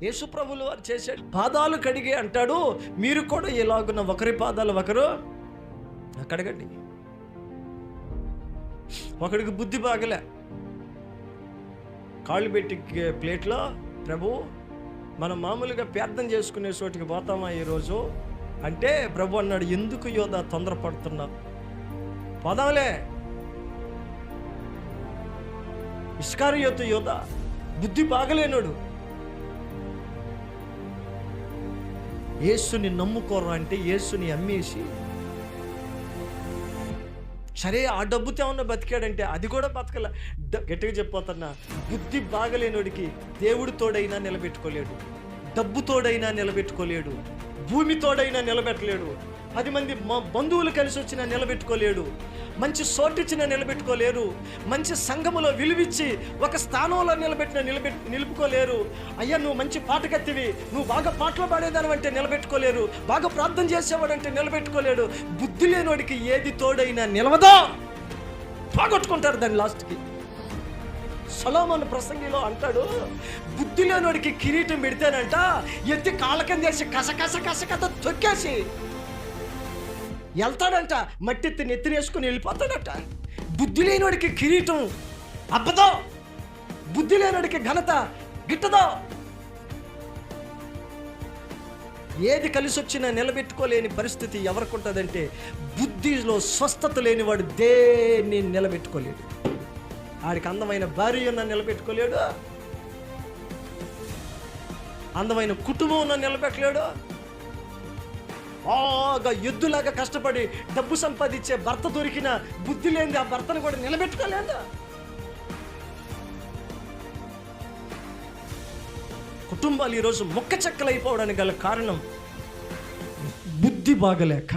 యేసు ప్రభువులు వారు చేశాడు. పాదాలు కడిగి అంటాడు, మీరు కూడా ఇలాగున్న ఒకరి పాదాలు ఒకరు కడగండి. ఒకడికి బుద్ధి బాగలే, కాళ్ళు పెట్టి ప్లేట్లో, ప్రభు మనం మామూలుగా ప్రార్థన చేసుకునే చోటికి పోతామా ఈరోజు అంటే, ప్రభు అన్నాడు, ఎందుకు యోధా తొందరపడుతున్నావు, పోదాంలే. ఇస్కారియోతు యోధా బుద్ధి బాగలేనోడు. యేసుని నమ్ముకోరా అంటే యేసుని అమ్మేసి, సరే ఆ డబ్బుతో ఏమన్నా బతికాడంటే అది కూడా బతకల. గట్టిగా చెప్పిపోతున్నా, బుద్ధి బాగలేనోడికి దేవుడి తోడైనా నిలబెట్టుకోలేడు, డబ్బు తోడైనా నిలబెట్టుకోలేడు, భూమి తోడైనా నిలబెట్టలేడు, 10 మంది బంధువులు కలిసి వచ్చినా నిలబెట్టుకోలేడు, మంచి ఇచ్చినా నిలబెట్టుకోలేరు, మంచి సంఘములో విలువిచ్చి ఒక స్థానంలో నిలుపుకోలేరు. అయ్యా నువ్వు మంచి పాటకత్తివి, నువ్వు బాగా పాటలు పాడేదాని అంటే నిలబెట్టుకోలేరు, బాగా ప్రార్థన చేసేవాడంటే నిలబెట్టుకోలేడు. బుద్ధి లేనోడికి ఏది తోడైనా నిలవదో, పోగొట్టుకుంటారు దాన్ని లాస్ట్కి. సొలొమోను ప్రసంగిలో అంటాడు, బుద్ధి లేనోడికి కిరీటం పెడితేనంట ఎత్తి కాళ్ళ కింద వేసి కసకస తొక్కేసి వెళ్తాడంట, మట్టి నెత్తినేసుకుని వెళ్ళిపోతాడట. బుద్ధి లేనోడికి కిరీటం అబ్బదో, బుద్ధి లేనోడికి ఘనత గిట్టదో. ఏది కలిసి వచ్చినా నిలబెట్టుకోలేని పరిస్థితి ఎవరికి ఉంటుందంటే, బుద్ధిలో స్వస్థత లేనివాడు దేన్ని నిలబెట్టుకోలేడు. ఆడికి అందమైన భార్య ఉన్న నిలబెట్టుకోలేడు, అందమైన కుటుంబం ఉన్న నిలబెట్టలేడు, బాగా ఎద్దులాగా కష్టపడి డబ్బు సంపాదించే భర్త దొరికిన బుద్ధి లేని ఆ భర్తను కూడా నిలబెట్టుకోలేదా. కుటుంబాలు ఈరోజు ముక్క చెక్కలైపోవడానికి గల కారణం బుద్ధి బాగలేక.